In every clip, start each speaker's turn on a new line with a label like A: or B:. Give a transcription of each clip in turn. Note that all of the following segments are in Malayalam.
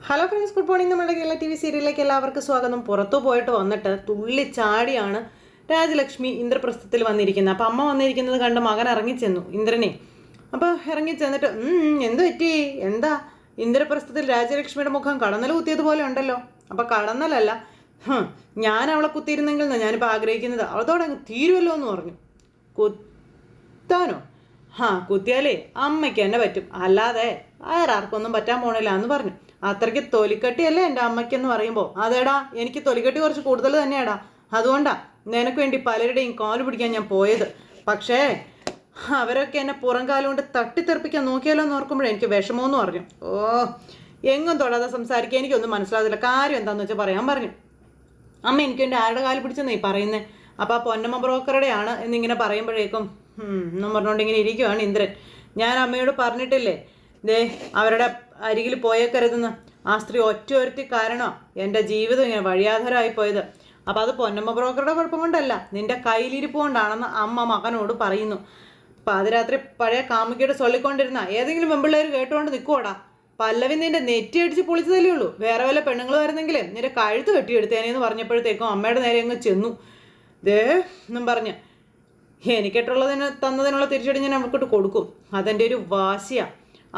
A: Hello friends, good morning. നമ്മുടെ കേരള ടി വി സീരിയലിലേക്ക് എല്ലാവർക്കും സ്വാഗതം. പുറത്തു പോയിട്ട് വന്നിട്ട് തുള്ളി ചാടിയാണ് രാജലക്ഷ്മി ഇന്ദ്രപ്രസ്ഥത്തിൽ വന്നിരിക്കുന്നത്. അപ്പം അമ്മ വന്നിരിക്കുന്നത് കണ്ട് മകൻ ഇറങ്ങിച്ചെന്നു ഇന്ദ്രനെ. അപ്പോൾ ഇറങ്ങിച്ചെന്നിട്ട് എന്ത് പറ്റി, എന്താ ഇന്ദ്രപ്രസ്ഥത്തിൽ രാജലക്ഷ്മിയുടെ മുഖം കടന്നൽ കുത്തിയതുപോലെ ഉണ്ടല്ലോ. അപ്പം കടന്നലല്ല, ഞാൻ അവളെ കുത്തിയിരുന്നെങ്കിൽ ഞാനിപ്പോൾ ആഗ്രഹിക്കുന്നത് അവളോടെ അങ്ങ് തീരുമല്ലോ എന്ന് പറഞ്ഞു. കുത്താനോ? കുത്തിയാലേ അമ്മയ്ക്ക് തന്നെ പറ്റും, അല്ലാതെ വേറെ ആർക്കൊന്നും പറ്റാൻ പോണില്ല എന്ന് പറഞ്ഞു. അത്രയ്ക്ക് തൊലിക്കട്ടിയല്ലേ എൻ്റെ അമ്മയ്ക്കെന്ന് പറയുമ്പോൾ, അതേടാ എനിക്ക് തൊലിക്കട്ടി കുറച്ച് കൂടുതൽ തന്നെയാടാ, അതുകൊണ്ടാ നിനക്ക് വേണ്ടി പലരുടെയും കാല് പിടിക്കാൻ ഞാൻ പോയത്. പക്ഷേ അവരൊക്കെ എന്നെ പുറം കാലുകൊണ്ട് തട്ടിത്തെറിപ്പിക്കാൻ നോക്കിയാലോ എന്ന് ഓർക്കുമ്പോഴേ എനിക്ക് വിഷമമെന്ന് പറഞ്ഞു. എങ്ങും തൊടാതെ സംസാരിക്കാൻ എനിക്കൊന്നും മനസ്സിലാവില്ല, കാര്യം എന്താണെന്ന് വെച്ചാൽ പറയാൻ പറഞ്ഞു. അമ്മ എനിക്ക് വേണ്ടി ആരുടെ കാല് പിടിച്ചെന്നേ പറയുന്നത്? അപ്പോൾ ആ പൊന്നമ്മ ബ്രോക്കറുടെയാണ് എന്നിങ്ങനെ പറയുമ്പോഴേക്കും എന്നും പറഞ്ഞുകൊണ്ട് ഇങ്ങനെ ഇരിക്കുവാണ് ഇന്ദ്രൻ. ഞാൻ അമ്മയോട് പറഞ്ഞിട്ടില്ലേ, ദേ അവരുടെ അരികിൽ പോയേക്കരുതെന്ന്. ആ സ്ത്രീ ഒറ്റ കാരണമാണ് എൻ്റെ ജീവിതം ഇങ്ങനെ വഴിയാധാരമായി പോയത്. അപ്പോൾ അത് പൊന്നമ്മ ബ്രോക്കറുടെ കുഴപ്പം കൊണ്ടല്ല, നിന്റെ കയ്യിലിരിപ്പ് കൊണ്ടാണെന്ന് അമ്മ മകനോട് പറയുന്നു. പാതിരാത്രി പഴയ കാമുകിയുടെ ചൊല്ലിക്കൊണ്ടിരുന്ന ഏതെങ്കിലും പെമ്പിള്ളേർ കേട്ടുകൊണ്ട് നിൽക്കുവാടാ. പല്ലവി നിന്റെ നെറ്റി അടിച്ച് പൊളിച്ചതല്ലേ ഉള്ളൂ, വേറെ വല്ല പെണ്ണുങ്ങൾ വരുന്നെങ്കിലും നിന്റെ കഴുത്ത് കെട്ടിയെടുത്തേനെന്ന് പറഞ്ഞപ്പോഴത്തേക്കും അമ്മയുടെ നേരെ അങ്ങ് ചെന്നു. ദേ എന്നും പറഞ്ഞ് എനിക്കിട്ടുള്ളതിന് തന്നതിനുള്ള തിരിച്ചടി ഞാൻ അവർക്കിട്ട് കൊടുക്കും, അതെൻ്റെ ഒരു വാശിയാണ്.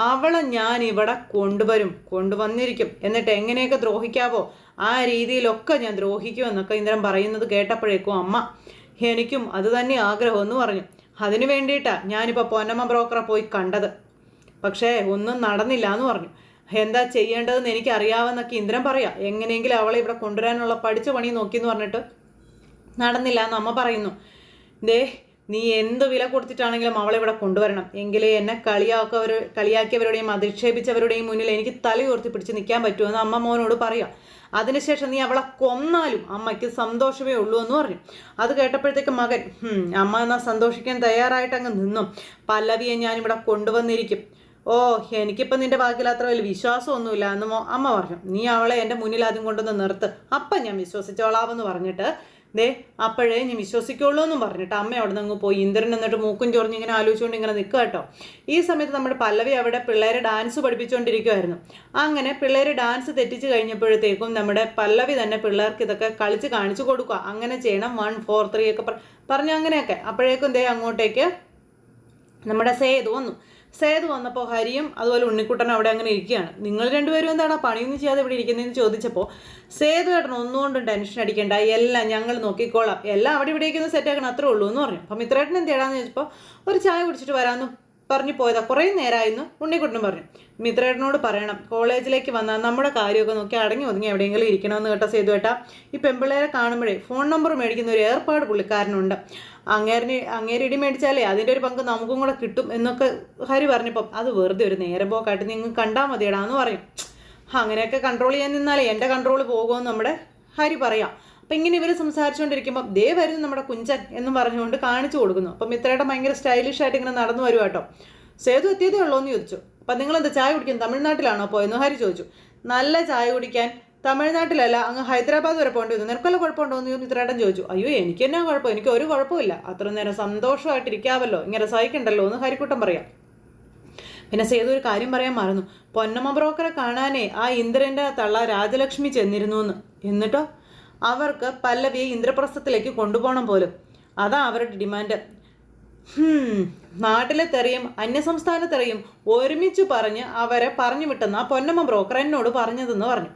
A: അവളെ ഞാൻ ഇവിടെ കൊണ്ടുവന്നിരിക്കും, എന്നിട്ട് എങ്ങനെയൊക്കെ ദ്രോഹിക്കാവോ ആ രീതിയിലൊക്കെ ഞാൻ ദ്രോഹിക്കുമെന്നൊക്കെ ഇന്ദ്രൻ പറയുന്നത് കേട്ടപ്പോഴേക്കും അമ്മ എനിക്കും അത് തന്നെ ആഗ്രഹമെന്ന് പറഞ്ഞു. അതിനു വേണ്ടിയിട്ടാണ് ഞാനിപ്പോൾ പൊന്നമ്മ ബ്രോക്കറെ പോയി കണ്ടത്, പക്ഷേ ഒന്നും നടന്നില്ല എന്ന് പറഞ്ഞു. എന്താ ചെയ്യേണ്ടതെന്ന് എനിക്കറിയാമെന്നൊക്കെ ഇന്ദ്രൻ പറയാം. എങ്ങനെയെങ്കിലും അവളെ ഇവിടെ കൊണ്ടുവരാനുള്ള പഠിച്ച പണി നോക്കിയെന്ന് പറഞ്ഞിട്ട് നടന്നില്ല എന്ന് അമ്മ പറയുന്നു. ദേ നീ എന്ത് വില കൊടുത്തിട്ടാണെങ്കിലും അവളെ ഇവിടെ കൊണ്ടുവരണം, എങ്കിലേ എന്നെ കളിയാക്കിയവരുടെയും അധിക്ഷേപിച്ചവരുടെയും മുന്നിൽ എനിക്ക് തലയുയർത്തി പിടിച്ച് നിൽക്കാൻ പറ്റുമെന്ന് അമ്മ മോനോട് പറയാം. അതിനുശേഷം നീ അവളെ കൊന്നാലും അമ്മയ്ക്ക് സന്തോഷമേ ഉള്ളൂ എന്ന് പറഞ്ഞു. അത് കേട്ടപ്പോഴത്തേക്ക് മകൻ അമ്മ എന്നാൽ സന്തോഷിക്കാൻ തയ്യാറായിട്ട് അങ്ങ് നിന്നും. പല്ലവിയെ ഞാനിവിടെ കൊണ്ടുവന്നിരിക്കും. എനിക്കിപ്പം നിന്റെ വാക്കിൽ അത്ര വലിയ വിശ്വാസമൊന്നുമില്ല എന്ന് അമ്മ പറഞ്ഞു. നീ അവളെ എൻ്റെ മുന്നിൽ ആദ്യം കൊണ്ടുവന്ന് നിർത്ത്, അപ്പം ഞാൻ വിശ്വസിച്ചോളാമെന്ന് പറഞ്ഞിട്ട് ദേ അപ്പോഴേ ഞാൻ വിശ്വസിക്കുള്ളൂ എന്നും പറഞ്ഞിട്ട് അമ്മ അവിടെ നിന്ന് പോയി. ഇന്ദ്രൻ എന്നിട്ട് മൂക്കും ചൊറിഞ്ഞ് ഇങ്ങനെ ആലോചിച്ചുകൊണ്ട് ഇങ്ങനെ നിൽക്കുക കേട്ടോ. ഈ സമയത്ത് നമ്മുടെ പല്ലവി അവിടെ പിള്ളേരെ ഡാൻസ് പഠിപ്പിച്ചുകൊണ്ടിരിക്കുമായിരുന്നു. അങ്ങനെ പിള്ളേര് ഡാൻസ് തെറ്റിച്ച് കഴിഞ്ഞപ്പോഴത്തേക്കും നമ്മുടെ പല്ലവി തന്നെ പിള്ളേർക്ക് ഇതൊക്കെ കളിച്ച് കാണിച്ചു കൊടുക്കുക. അങ്ങനെ ചെയ്യണം, 1 4 3 ഒക്കെ പറഞ്ഞു അങ്ങനെയൊക്കെ. അപ്പോഴേക്കും ദേ അങ്ങോട്ടേക്ക് നമ്മുടെ സേതു വന്നപ്പോൾ ഹരിയും അതുപോലെ ഉണ്ണിക്കുട്ടനും അവിടെ അങ്ങനെ ഇരിക്കുകയാണ്. നിങ്ങൾ രണ്ടുപേരും എന്താണ് പണിയൊന്നും ചെയ്യാതെ ഇവിടെ ഇരിക്കുന്നതെന്ന് ചോദിച്ചപ്പോൾ സേതു ഏട്ടൻ ഒന്നുകൊണ്ടും ടെൻഷൻ അടിക്കേണ്ട, എല്ലാം ഞങ്ങൾ നോക്കിക്കോളാം, എല്ലാം അവിടെ ഇവിടെ ഇരിക്കുന്ന സെറ്റാക്കണം, അത്രേ ഉള്ളൂ എന്ന് പറഞ്ഞു. അപ്പം മിത്രേട്ടൻ എന്ത് ചെയ്യണമെന്ന് ചോദിച്ചപ്പോൾ ഒരു ചായ കുടിച്ചിട്ട് വരാമെന്ന് പറഞ്ഞു പോയതാ, കുറേ നേരമായിരുന്നു ഉണ്ണിക്കുട്ടനും പറഞ്ഞു. മിത്രേട്ടനോട് പറയണം കോളേജിലേക്ക് വന്നാൽ നമ്മുടെ കാര്യമൊക്കെ നോക്കി അടങ്ങി ഒതുങ്ങി എവിടെയെങ്കിലും ഇരിക്കണമെന്ന് കേട്ടോ സേതു ഏട്ടാ. ഈ പെമ്പിള്ളേരെ കാണുമ്പോഴേ ഫോൺ നമ്പർ മേടിക്കുന്ന ഒരു ഏർപ്പാട് പുള്ളിക്കാരനുണ്ട്, അങ്ങേര് ഇടി മേടിച്ചാലേ അതിൻ്റെ ഒരു പങ്ക് നമുക്കും കൂടെ കിട്ടും എന്നൊക്കെ ഹരി പറഞ്ഞപ്പം അത് വെറുതെ ഒരു നേരം പോക്കായിട്ട് നിങ്ങൾ കണ്ടാൽ മതിയടാന്ന് പറയും. അങ്ങനെയൊക്കെ കൺട്രോൾ ചെയ്യാൻ നിന്നാലേ എൻ്റെ കൺട്രോൾ പോകുമെന്ന് നമ്മുടെ ഹരി പറയാം. അപ്പം ഇങ്ങനെ ഇവർ സംസാരിച്ചുകൊണ്ടിരിക്കുമ്പോൾ ദേ വരുന്നു നമ്മുടെ കുഞ്ചൻ എന്നും പറഞ്ഞുകൊണ്ട് കാണിച്ചു കൊടുക്കുന്നു. അപ്പം മിത്രയുടെ ഭയങ്കര സ്റ്റൈലിഷ് ആയിട്ട് ഇങ്ങനെ നടന്നു വരുക കേട്ടോ. സേതു എത്തിയതേ ഉള്ളൂ എന്ന് ചോദിച്ചു. അപ്പം നിങ്ങളെന്താ ചായ കുടിക്കാൻ തമിഴ്നാട്ടിലാണോ പോയെന്ന് ഹരി ചോദിച്ചു. നല്ല ചായ കുടിക്കാൻ തമിഴ്നാട്ടിലല്ല, അങ്ങ് ഹൈദരാബാദ് വരെ പോകേണ്ടി വന്നു, നിനക്കല്ല കുഴപ്പമുണ്ടോ എന്ന് മിത്രേട്ടൻ ചോദിച്ചു. അയ്യോ എനിക്ക് എന്നാ കുഴപ്പം, എനിക്ക് ഒരു കുഴപ്പമില്ല, അത്ര നേരം സന്തോഷമായിട്ടിരിക്കാവല്ലോ, ഇങ്ങനെ സഹിക്കണ്ടല്ലോ എന്ന് ഹരിക്കുട്ടൻ പറയാം. പിന്നെ സേതു ഒരു കാര്യം പറയാൻ മറന്നു, പൊന്നമ്മ ബ്രോക്കറെ കാണാനേ ആ ഇന്ദ്രൻ്റെ തള്ള രാജലക്ഷ്മി ചെന്നിരുന്നു എന്ന്. എന്നിട്ടോ അവർക്ക് പല്ലവിയെ ഇന്ദ്രപ്രസ്ഥത്തിലേക്ക് കൊണ്ടുപോകണം പോലും, അതാ അവരുടെ ഡിമാൻഡ്. നാട്ടിലെ തെറിയും അന്യസംസ്ഥാന തെറിയും ഒരുമിച്ച് പറഞ്ഞ് അവരെ പറഞ്ഞു വിട്ടെന്ന് ആ പൊന്നമ്മ ബ്രോക്കർ എന്നോട് പറഞ്ഞതെന്ന് പറഞ്ഞു.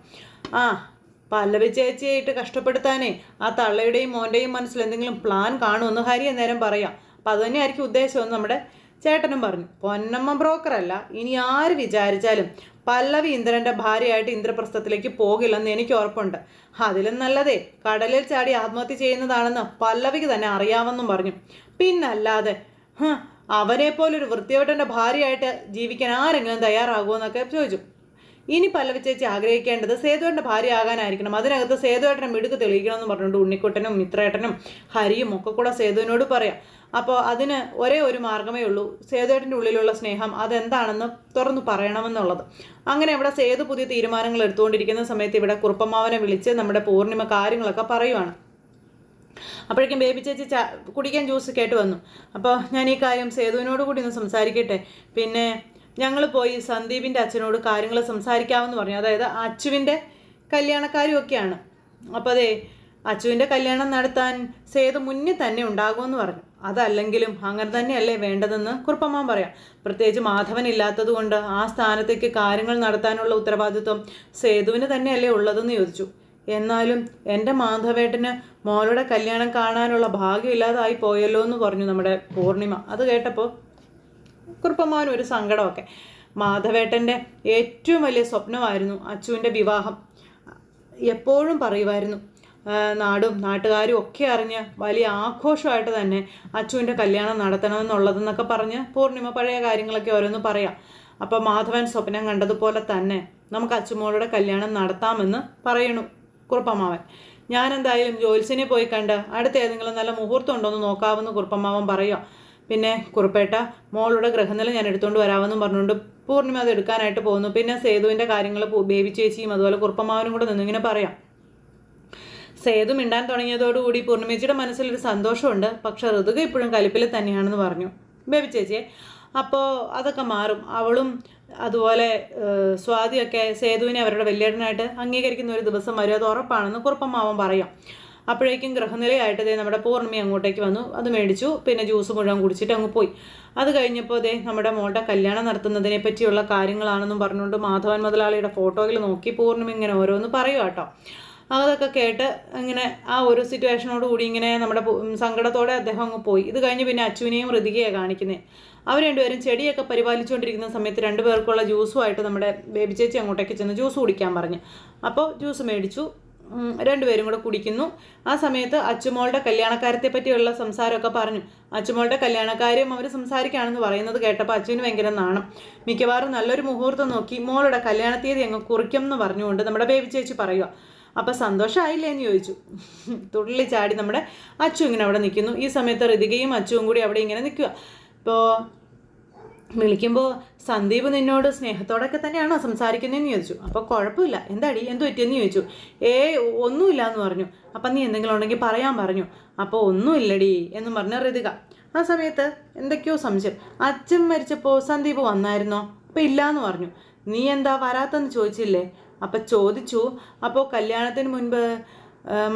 A: പല്ലവി ചേച്ചിയായിട്ട് കഷ്ടപ്പെടുത്താനേ ആ തള്ളയുടെയും മോൻ്റെയും മനസ്സിൽ എന്തെങ്കിലും പ്ലാൻ കാണുമെന്ന് ഹരി അന്നേരം പറയാം. അപ്പം അത് തന്നെയായിരിക്കും ഉദ്ദേശമെന്ന് നമ്മുടെ ചേട്ടനും പറഞ്ഞു. പൊന്നമ്മ ബ്രോക്കറല്ല, ഇനി ആര് വിചാരിച്ചാലും പല്ലവി ഇന്ദ്രൻ്റെ ഭാര്യയായിട്ട് ഇന്ദ്രപ്രസ്ഥത്തിലേക്ക് പോകില്ലെന്ന് എനിക്ക് ഉറപ്പുണ്ട്. അതിലും നല്ലതേ കടലിൽ ചാടി ആത്മഹത്യ ചെയ്യുന്നതാണെന്ന് പല്ലവിക്ക് തന്നെ അറിയാമെന്നും പറഞ്ഞു. പിന്നല്ലാതെ അവനെ പോലൊരു വൃത്തിയോട്ടൻ്റെ ഭാര്യയായിട്ട് ജീവിക്കാൻ ആരെങ്കിലും തയ്യാറാകുമെന്നൊക്കെ ചോദിച്ചു. ഇനി പല്ലവി ചേച്ചി ആഗ്രഹിക്കേണ്ടത് സേതുവേട്ടൻ്റെ ഭാര്യ ആകാനായിരിക്കണം, അതിനകത്ത് സേതുവേട്ടനെ മിടുക്ക് തെളിയിക്കണമെന്ന് പറഞ്ഞുകൊണ്ട് ഉണ്ണിക്കുട്ടനും മിത്രേട്ടനും ഹരിയും ഒക്കെ കൂടെ സേതുവിനോട് പറയാം. അപ്പോൾ അതിന് ഒരേ ഒരു മാർഗ്ഗമേ ഉള്ളൂ, സേതുവേട്ടൻ്റെ ഉള്ളിലുള്ള സ്നേഹം അതെന്താണെന്ന് തുറന്നു പറയണമെന്നുള്ളത്. അങ്ങനെ ഇവിടെ സേതു പുതിയ തീരുമാനങ്ങൾ എടുത്തുകൊണ്ടിരിക്കുന്ന സമയത്ത് ഇവിടെ കുറുപ്പമ്മാവനെ വിളിച്ച് നമ്മുടെ പൂർണിമ കാര്യങ്ങളൊക്കെ പറയുവാണ്. അപ്പോഴേക്കും ബേബി ചേച്ചി കുടിക്കാൻ ജ്യൂസ് കേട്ട് വന്നു. അപ്പോൾ ഞാൻ ഈ കാര്യം സേതുവിനോട് കൂടി ഒന്ന് സംസാരിക്കട്ടെ, പിന്നെ ഞങ്ങൾ പോയി സന്ദീപിൻ്റെ അച്ഛനോട് കാര്യങ്ങൾ സംസാരിക്കാമെന്ന് പറഞ്ഞു. അതായത് അച്ചുവിൻ്റെ കല്യാണക്കാരുമൊക്കെയാണ്. അപ്പോൾ അതെ, അച്ചുവിൻ്റെ കല്യാണം നടത്താൻ സേതു മുന്നിൽ തന്നെ ഉണ്ടാകുമെന്ന് പറഞ്ഞു. അതല്ലെങ്കിലും അങ്ങനെ തന്നെയല്ലേ വേണ്ടതെന്ന് കുറുപ്പമ്മ പറയാം. പ്രത്യേകിച്ച് മാധവൻ ഇല്ലാത്തത് കൊണ്ട് ആ സ്ഥാനത്തേക്ക് കാര്യങ്ങൾ നടത്താനുള്ള ഉത്തരവാദിത്വം സേതുവിന് തന്നെയല്ലേ ഉള്ളതെന്ന് ചോദിച്ചു. എന്നാലും എൻ്റെ മാധവേട്ടന് മോളുടെ കല്യാണം കാണാനുള്ള ഭാഗ്യമില്ലാതായി പോയല്ലോ എന്ന് പറഞ്ഞു നമ്മുടെ പൂർണിമ. അത് കേട്ടപ്പോൾ കുറുപ്പമ്മാവന് ഒരു സങ്കടമൊക്കെ. മാധവേട്ടൻ്റെ ഏറ്റവും വലിയ സ്വപ്നമായിരുന്നു അച്ചുവിൻ്റെ വിവാഹം. എപ്പോഴും പറയുമായിരുന്നു, നാടും നാട്ടുകാരും ഒക്കെ അറിഞ്ഞ് വലിയ ആഘോഷമായിട്ട് തന്നെ അച്ചുവിൻ്റെ കല്യാണം നടത്തണമെന്നുള്ളതെന്നൊക്കെ പറഞ്ഞ് പൂർണിമ പഴയ കാര്യങ്ങളൊക്കെ ഓരോന്ന് പറയാം. അപ്പോൾ മാധവൻ സ്വപ്നം കണ്ടതുപോലെ തന്നെ നമുക്ക് അച്ചുമോളുടെ കല്യാണം നടത്താമെന്ന് പറയണു കുറുപ്പമ്മാവൻ. ഞാനെന്തായാലും ജോത്സ്യനെ പോയി കണ്ട് അടുത്ത ഏതെങ്കിലും നല്ല മുഹൂർത്തം ഉണ്ടോയെന്ന് നോക്കാമെന്ന് കുറുപ്പമ്മാവൻ പറയുക. പിന്നെ കുറുപ്പേട്ട മോളുടെ ഗ്രഹനില ഞാൻ എടുത്തുകൊണ്ട് വരാമെന്നും പറഞ്ഞുകൊണ്ട് പൂർണിമ അത് എടുക്കാനായിട്ട് പോകുന്നു. പിന്നെ സേതുവിൻ്റെ കാര്യങ്ങൾ ബേബി ചേച്ചിയും അതുപോലെ കുറുപ്പമ്മാവനും കൂടെ നിന്നിങ്ങനെ പറയാം. സേതു മിണ്ടാൻ തുടങ്ങിയതോടുകൂടി പൂർണിമേച്ചിയുടെ മനസ്സിലൊരു സന്തോഷമുണ്ട്. പക്ഷെ ഋതുക ഇപ്പോഴും കലിപ്പിൽ തന്നെയാണെന്ന് പറഞ്ഞു ബേബി ചേച്ചിയെ. അപ്പോൾ അതൊക്കെ മാറും. അവളും അതുപോലെ സ്വാതിയൊക്കെ സേതുവിനെ അവരുടെ വലിയേട്ടനായിട്ട് അംഗീകരിക്കുന്ന ഒരു ദിവസം വരും, അത് ഉറപ്പാണെന്ന് കുറുപ്പമ്മാവൻ പറയാം. അപ്പോഴേക്കും ഗ്രഹനിലയായിട്ട് നമ്മുടെ പൂർണിമ അങ്ങോട്ടേക്ക് വന്നു. അത് മേടിച്ചു. പിന്നെ ജ്യൂസ് മുഴുവൻ കുടിച്ചിട്ട് അങ്ങ് പോയി. അത് കഴിഞ്ഞപ്പോൾ നമ്മുടെ മോളുടെ കല്യാണം നടത്തുന്നതിനെ പറ്റിയുള്ള കാര്യങ്ങളാണെന്നും പറഞ്ഞുകൊണ്ട് മാധവൻ മുതലാളിയുടെ ഫോട്ടോയിൽ നോക്കി പൂർണിമ ഇങ്ങനെ ഓരോന്ന് പറയുക കേട്ടോ. അതൊക്കെ കേട്ട് ഇങ്ങനെ ആ ഒരു സിറ്റുവേഷനോട് കൂടി ഇങ്ങനെ നമ്മുടെ സങ്കടത്തോടെ അദ്ദേഹം അങ്ങ് പോയി. ഇത് കഴിഞ്ഞ് പിന്നെ അച്ചുവിനെയും ഋതികയെ കാണിക്കുന്നത്. അവർ രണ്ടുപേരും ചെടിയൊക്കെ പരിപാലിച്ചുകൊണ്ടിരിക്കുന്ന സമയത്ത് രണ്ടുപേർക്കുള്ള ജ്യൂസുമായിട്ട് നമ്മുടെ ബേബി ചേച്ചി അങ്ങോട്ടേക്ക് ചെന്ന് ജ്യൂസ് കുടിക്കാൻ പറഞ്ഞു. അപ്പോൾ ജ്യൂസ് മേടിച്ചു. രണ്ടുപേരും കൂടെ കുടിക്കുന്നു. ആ സമയത്ത് അച്ചുമോളുടെ കല്യാണക്കാര്യത്തെ പറ്റിയുള്ള സംസാരമൊക്കെ പറഞ്ഞു. അച്ചുമോളുടെ കല്യാണക്കാര്യം അവർ സംസാരിക്കുകയാണെന്ന് പറയുന്നത് കേട്ടപ്പോൾ അച്ചുവിന് ഭയങ്കര നാണം. മിക്കവാറും നല്ലൊരു മുഹൂർത്തം നോക്കി മോളുടെ കല്യാണ തീയതി അങ്ങ് കുറിക്കും എന്ന് പറഞ്ഞുകൊണ്ട് നമ്മുടെ ബേബി ചേച്ചി പറയുക. അപ്പം സന്തോഷമായില്ലേ എന്ന് ചോദിച്ചു. തുള്ളി ചാടി നമ്മുടെ അച്ചു ഇങ്ങനെ അവിടെ നിൽക്കുന്നു. ഈ സമയത്ത് ഋതികയും അച്ചുവും കൂടി അവിടെ ഇങ്ങനെ നിൽക്കുക. ഇപ്പോൾ വിളിക്കുമ്പോൾ സന്ദീപ് നിന്നോട് സ്നേഹത്തോടൊക്കെ തന്നെയാണോ സംസാരിക്കുന്നതെന്ന് ചോദിച്ചു. അപ്പോൾ കുഴപ്പമില്ല, എന്താടി എന്ത് പറ്റിയെന്ന് ചോദിച്ചു. ഒന്നുമില്ല എന്ന് പറഞ്ഞു. അപ്പം നീ എന്തെങ്കിലും ഉണ്ടെങ്കിൽ പറയാൻ പറഞ്ഞു. അപ്പോൾ ഒന്നുമില്ലടി എന്നും പറഞ്ഞ ഋതിക. ആ സമയത്ത് എന്തൊക്കെയോ സംശയം. അച്ഛൻ മരിച്ചപ്പോൾ സന്ദീപ് വന്നായിരുന്നോ? അപ്പോൾ ഇല്ലയെന്ന് പറഞ്ഞു. നീ എന്താ വരാത്തെന്ന് ചോദിച്ചില്ലേ? അപ്പം ചോദിച്ചു. അപ്പോൾ കല്യാണത്തിന് മുൻപ്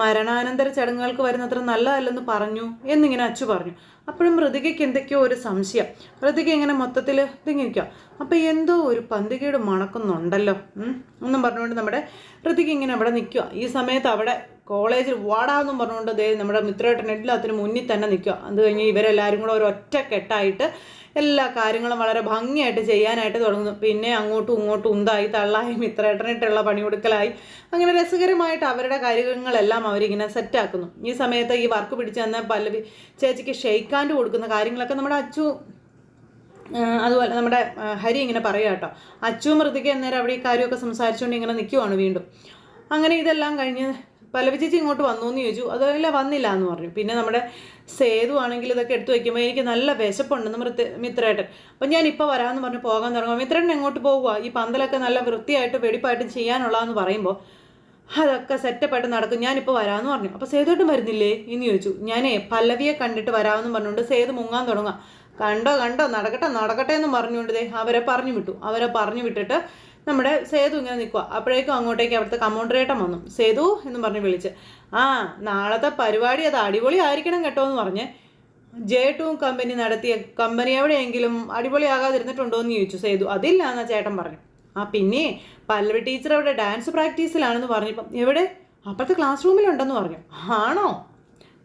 A: മരണാനന്തര ചടങ്ങുകൾക്ക് വരുന്നത്ര നല്ലതല്ലെന്ന് പറഞ്ഞു എന്നിങ്ങനെ അച്ചു പറഞ്ഞു. അപ്പോഴും ഋതികയ്ക്ക് എന്തൊക്കെയോ ഒരു സംശയം. ഋതിക ഇങ്ങനെ മൊത്തത്തിൽ തിങ്ങിരിക്കുക. അപ്പോൾ എന്തോ ഒരു പന്തികേട് മണക്കുന്നുണ്ടല്ലോ എന്നും പറഞ്ഞുകൊണ്ട് നമ്മുടെ ഋതിക ഇങ്ങനെ അവിടെ നിൽക്കുക. ഈ സമയത്ത് അവിടെ കോളേജിൽ വാടാന്നും പറഞ്ഞുകൊണ്ട് നമ്മുടെ മിത്രേട്ടൻ എല്ലാത്തിനും മുന്നിൽ തന്നെ നിൽക്കുക. അത് കഴിഞ്ഞ് ഇവരെല്ലാവരും കൂടെ ഒരു ഒറ്റ കെട്ടായിട്ട് എല്ലാ കാര്യങ്ങളും വളരെ ഭംഗിയായിട്ട് ചെയ്യാനായിട്ട് തുടങ്ങുന്നു. പിന്നെ അങ്ങോട്ടും ഇങ്ങോട്ടും ഉന്തായി തള്ളായി മിത്രേട്ടനായിട്ടുള്ള പണികൊടുക്കലായി അങ്ങനെ രസകരമായിട്ട് അവരുടെ കാര്യങ്ങളെല്ലാം അവരിങ്ങനെ സെറ്റാക്കുന്നു. ഈ സമയത്ത് ഈ വർക്ക് പിടിച്ച് തന്ന പല്ലവി ചേച്ചിക്ക് ഷെയ്ക്ക് ഹാൻഡ് കൊടുക്കുന്ന കാര്യങ്ങളൊക്കെ നമ്മുടെ അച്ചു അതുപോലെ നമ്മുടെ ഹരി ഇങ്ങനെ പറയുക കേട്ടോ. അച്ചുവും ഋതിക അന്നേരം അവിടെ ഈ കാര്യമൊക്കെ സംസാരിച്ചുകൊണ്ട് ഇങ്ങനെ നിൽക്കുവാണ് വീണ്ടും. അങ്ങനെ ഇതെല്ലാം കഴിഞ്ഞ് പല്ലവി ചേച്ചി ഇങ്ങോട്ട് വന്നു എന്ന് ചോദിച്ചു. അതെല്ലാം വന്നില്ല എന്ന് പറഞ്ഞു. പിന്നെ നമ്മുടെ സേതു ആണെങ്കിൽ ഇതൊക്കെ എടുത്തു വയ്ക്കുമ്പോൾ എനിക്ക് നല്ല വിശപ്പുണ്ടെന്ന് മിത്രേട്ടൻ. അപ്പം ഞാൻ ഇപ്പോൾ വരാമെന്ന് പറഞ്ഞ് പോകാൻ തുടങ്ങുമ്പോൾ മിത്രേട്ടൻ എങ്ങോട്ട് പോകുക? ഈ പന്തലൊക്കെ നല്ല വൃത്തിയായിട്ട് വെടിപ്പായിട്ടും ചെയ്യാനുള്ളതെന്ന് പറയുമ്പോൾ അതൊക്കെ സെറ്റപ്പായിട്ട് നടക്കും, ഞാനിപ്പോൾ വരാമെന്ന് പറഞ്ഞു. അപ്പോൾ സേതുവായിട്ടും വരുന്നില്ലേ എന്ന് ചോദിച്ചു. ഞാനേ പല്ലവിയെ കണ്ടിട്ട് വരാമെന്ന് പറഞ്ഞുകൊണ്ട് സേതു മുങ്ങാൻ തുടങ്ങാം. കണ്ടോ നടക്കട്ടെ എന്നും പറഞ്ഞുകൊണ്ട് അവരെ പറഞ്ഞു വിട്ടു. അവരെ പറഞ്ഞു വിട്ടിട്ട് നമ്മുടെ സേതു ഇങ്ങനെ നിൽക്കുക. അപ്പോഴേക്കും അങ്ങോട്ടേക്ക് അവിടുത്തെ കമൗണ്ടറേട്ടൻ വന്നു. സേതു എന്നും പറഞ്ഞ് വിളിച്ച്, നാളത്തെ പരിപാടി അത് അടിപൊളി ആയിരിക്കണം കേട്ടോ എന്ന് പറഞ്ഞ് J2 കമ്പനി നടത്തിയ കമ്പനി എവിടെയെങ്കിലും അടിപൊളിയാകാതിരുന്നിട്ടുണ്ടോ എന്ന് ചോദിച്ചു സേതു. അതില്ല എന്നാ ചേട്ടൻ പറഞ്ഞു. പിന്നെ പല്ലവി ടീച്ചർ അവിടെ ഡാൻസ് പ്രാക്ടീസിലാണെന്ന് പറഞ്ഞപ്പം എവിടെ? അപ്പുറത്തെ ക്ലാസ് റൂമിലുണ്ടെന്ന് പറഞ്ഞു. ആണോ?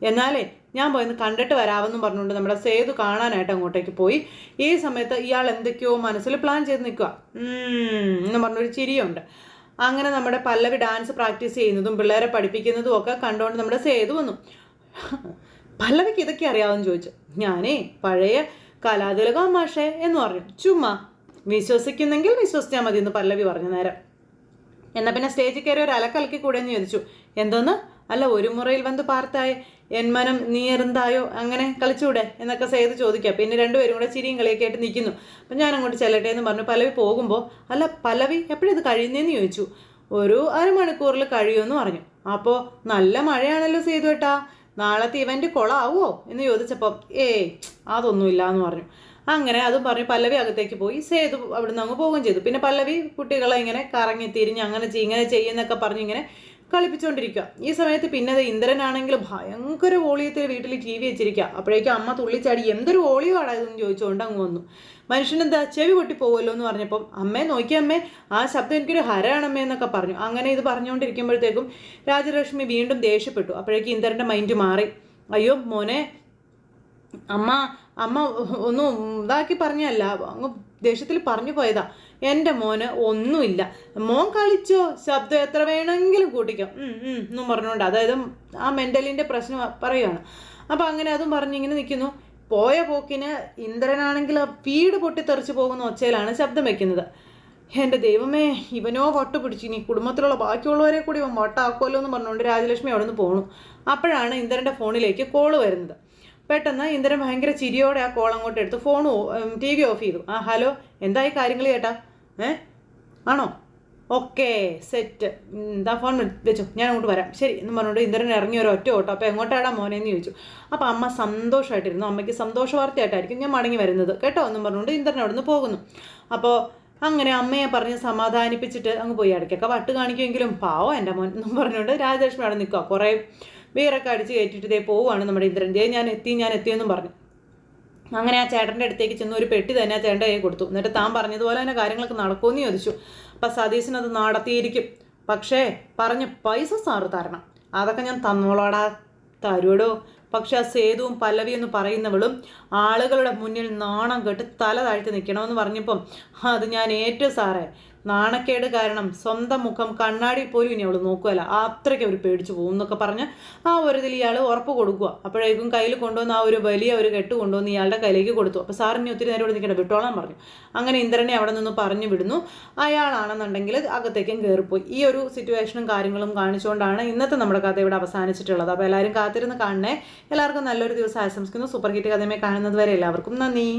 A: എന്നാലേ ഞാൻ പോയിന്ന് കണ്ടിട്ട് വരാമെന്നും പറഞ്ഞുകൊണ്ട് നമ്മുടെ സേതു കാണാനായിട്ട് അങ്ങോട്ടേക്ക് പോയി. ഈ സമയത്ത് ഇയാൾ എന്തൊക്കെയോ മനസ്സിൽ പ്ലാൻ ചെയ്ത് നിൽക്കുക എന്ന് പറഞ്ഞൊരു ചിരിയുണ്ട്. അങ്ങനെ നമ്മുടെ പല്ലവി ഡാൻസ് പ്രാക്ടീസ് ചെയ്യുന്നതും പിള്ളേരെ പഠിപ്പിക്കുന്നതും ഒക്കെ കണ്ടുകൊണ്ട് നമ്മുടെ സേതു വന്നു. പല്ലവിക്ക് ഇതൊക്കെ അറിയാമെന്ന് ചോദിച്ചു. ഞാനേ പഴയ കലാതിലകം മാഷേ എന്ന് പറഞ്ഞു. ചുമ്മാ വിശ്വസിക്കുന്നെങ്കിൽ വിശ്വസിച്ചാൽ മതി എന്ന് പല്ലവി പറഞ്ഞു നേരം. എന്നാൽ പിന്നെ സ്റ്റേജിൽ കയറി ഒരു അലക്കലക്കി കൂടെ എന്ന് ചോദിച്ചു. എന്തോന്ന്? അല്ല ഒരു മുറയിൽ വന്ന് പാർത്തായ എൻ മനം നീ എറുന്തായോ അങ്ങനെ കളിച്ചൂടെ എന്നൊക്കെ സേതു ചോദിക്കുക. പിന്നെ രണ്ടുപേരും കൂടെ ചിരിയും കളിയൊക്കെ ആയിട്ട് നിൽക്കുന്നു. അപ്പം ഞാൻ അങ്ങോട്ട് ചെല്ലട്ടെ എന്ന് പറഞ്ഞു പല്ലവി പോകുമ്പോൾ, അല്ല പല്ലവി എപ്പോഴത് കഴിയുന്നതെന്ന് ചോദിച്ചു. ഒരു അരമണിക്കൂറിൽ കഴിയുമെന്ന് പറഞ്ഞു. അപ്പോൾ നല്ല മഴയാണല്ലോ സേതു ഏട്ടാ, നാളത്തെ ഇവൻ്റ് കൊളാവോ എന്ന് ചോദിച്ചപ്പോൾ അതൊന്നുമില്ല എന്ന് പറഞ്ഞു. അങ്ങനെ അതും പറഞ്ഞ് പല്ലവി അകത്തേക്ക് പോയി. സേതു അവിടുന്ന് അങ്ങ് പോവുകയും ചെയ്തു. പിന്നെ പല്ലവി കുട്ടികളെ ഇങ്ങനെ കറങ്ങി തിരിഞ്ഞ് അങ്ങനെ ഇങ്ങനെ ചെയ്യുന്നൊക്കെ പറഞ്ഞ് ഇങ്ങനെ കളിപ്പിച്ചുകൊണ്ടിരിക്കുക. ഈ സമയത്ത് പിന്നെ ഇന്ദ്രനാണെങ്കിൽ ഭയങ്കര വോളിയത്തിൽ വീട്ടിൽ TV വെച്ചിരിക്കുക. അപ്പോഴേക്കും അമ്മ തുള്ളിച്ചാടി എന്തൊരു വോളിയോ ആടായതെന്ന് ചോദിച്ചുകൊണ്ട് അങ്ങ് വന്നു. മനുഷ്യനെന്താ ചെവി പൊട്ടി പോകുമല്ലോ എന്ന് പറഞ്ഞപ്പം അമ്മേ നോക്കിയമ്മേ ആ ശബ്ദം എനിക്കൊരു ഹരാണമ്മേ എന്നൊക്കെ പറഞ്ഞു. അങ്ങനെ ഇത് പറഞ്ഞുകൊണ്ടിരിക്കുമ്പോഴത്തേക്കും രാജലക്ഷ്മി വീണ്ടും ദേഷ്യപ്പെട്ടു. അപ്പോഴേക്കും ഇന്ദ്രൻ്റെ മൈൻഡ് മാറി. അയ്യോ മോനെ, അമ്മ അമ്മ ഒന്നും ഇതാക്കി പറഞ്ഞല്ല, അങ്ങ് ദേഷ്യത്തിൽ പറഞ്ഞു പോയതാ. എൻ്റെ മോന് ഒന്നുമില്ല, മോൻ കളിച്ചോ, ശബ്ദം എത്ര വേണമെങ്കിലും കൂട്ടിക്കോ എന്നും പറഞ്ഞുകൊണ്ട്, അതായത് ആ മെൻ്റലിൻ്റെ പ്രശ്നം പറയുകയാണ്. അപ്പോൾ അങ്ങനെ അതും പറഞ്ഞിങ്ങനെ നിൽക്കുന്നു. പോയ പോക്കിന് ഇന്ദ്രനാണെങ്കിൽ വീട് പൊട്ടിത്തെറിച്ച് പോകുന്ന ഒച്ചയിലാണ് ശബ്ദം വയ്ക്കുന്നത്. എൻ്റെ ദൈവമേ, ഇവനോ വട്ട് പിടിച്ചു, ഇനി കുടുംബത്തിലുള്ള ബാക്കിയുള്ളവരെ കൂടി ഇവൻ വട്ടാക്കുമല്ലോ എന്ന് പറഞ്ഞുകൊണ്ട് രാജലക്ഷ്മി അവിടെ നിന്ന് പോണു. അപ്പോഴാണ് ഇന്ദ്രൻ്റെ ഫോണിലേക്ക് കോള് വരുന്നത്. പെട്ടെന്ന് ഇന്ദ്രൻ ഭയങ്കര ചിരിയോടെ ആ കോൾ അങ്ങോട്ട് എടുത്ത് TV ഓഫ് ചെയ്തു. ഹലോ, എന്തായി കാര്യങ്ങൾ ചേട്ടാ? ആണോ? ഓക്കെ, സെറ്റ്, എന്താ ഫോൺ വെച്ചു, ഞാൻ അങ്ങോട്ട് വരാം, ശരി എന്ന് പറഞ്ഞുകൊണ്ട് ഇന്ദ്രൻ ഇറങ്ങി ഒരു ഒറ്റ ഓട്ടോ. അപ്പോൾ എങ്ങോട്ടാടാ മോനെ എന്ന് ചോദിച്ചു. അപ്പോൾ അമ്മ സന്തോഷമായിട്ടിരുന്നു. അമ്മയ്ക്ക് സന്തോഷ വാർത്തയായിട്ടായിരിക്കും ഞാൻ മടങ്ങി വരുന്നത് കേട്ടോ എന്നും പറഞ്ഞുകൊണ്ട് ഇന്ദ്രൻ അവിടെ നിന്ന് പോകുന്നു. അപ്പോൾ അങ്ങനെ അമ്മയെ പറഞ്ഞ് സമാധാനിപ്പിച്ചിട്ട് അങ്ങ് പോയി. ഇടയ്ക്കൊക്കെ വട്ട് കാണിക്കുമെങ്കിലും പാവം എൻ്റെ മോൻ എന്നും പറഞ്ഞുകൊണ്ട് രാജലക്ഷ്മി അവിടെ നിൽക്കുക. കുറേ വീറൊക്കെ അടിച്ച് കയറ്റിട്ട് ഇതേ പോവുകയാണ് നമ്മുടെ ഇന്ദ്രൻ. ഞാൻ എത്തിയെന്നും പറഞ്ഞു. അങ്ങനെ ആ ചേട്ടൻ്റെ അടുത്തേക്ക് ചെന്ന് ഒരു പെട്ടി തന്നെ ആ ചേട്ടൻ്റെ കൈ കൊടുത്തു. എന്നിട്ട് താൻ പറഞ്ഞതുപോലെ തന്നെ കാര്യങ്ങളൊക്കെ നടക്കുമെന്ന് ചോദിച്ചു. അപ്പം സതീശനത് നടത്തിയിരിക്കും, പക്ഷേ പറഞ്ഞ പൈസ സാറ് തരണം. അതൊക്കെ ഞാൻ തന്നോളാടാ, തരുവടോ. പക്ഷെ ആ സേതുവും പല്ലവി എന്ന് പറയുന്നവളും ആളുകളുടെ മുന്നിൽ നാണം കെട്ട് തല താഴ്ത്തി നിൽക്കണമെന്ന് പറഞ്ഞപ്പം അത് ഞാൻ ഏറ്റു സാറേ. നാണക്കേട് കാരണം സ്വന്തം മുഖം കണ്ണാടി പോലും ഇനി അവൾ നോക്കുകയല്ല, അത്രയ്ക്ക് അവർ പേടിച്ചു പോകും എന്നൊക്കെ പറഞ്ഞ് ആ ഒരു ഇതിൽ ഇയാൾ ഉറപ്പ് കൊടുക്കുക. അപ്പോഴേക്കും കയ്യിൽ കൊണ്ടുവന്ന് ആ ഒരു വലിയ ഒരു കെട്ട് കൊണ്ടുവന്ന് ഇയാളുടെ കയ്യിലേക്ക് കൊടുത്തു. അപ്പോൾ സാറിന് ഒത്തിരി നേരം ഇവിടെ നിൽക്കണം, വിട്ടോളാൻ പറഞ്ഞു. അങ്ങനെ ഇന്ദ്രനെ അവിടെ നിന്ന് പറഞ്ഞു വിടുന്നു. അയാളാണെന്നുണ്ടെങ്കിൽ അകത്തേക്കും കയറിപ്പോയി. ഈ ഒരു സിറ്റുവേഷനും കാര്യങ്ങളും കാണിച്ചുകൊണ്ടാണ് ഇന്നത്തെ നമ്മുടെ കഥ ഇവിടെ അവസാനിച്ചിട്ടുള്ളത്. അപ്പോൾ എല്ലാവരും കാത്തിരുന്ന് കാണണേ. എല്ലാവർക്കും നല്ലൊരു ദിവസം ആശംസിക്കുന്നു. സൂപ്പർ ഹിറ്റ് കഥയുമായി കാണുന്നത് വരെ എല്ലാവർക്കും നന്ദി.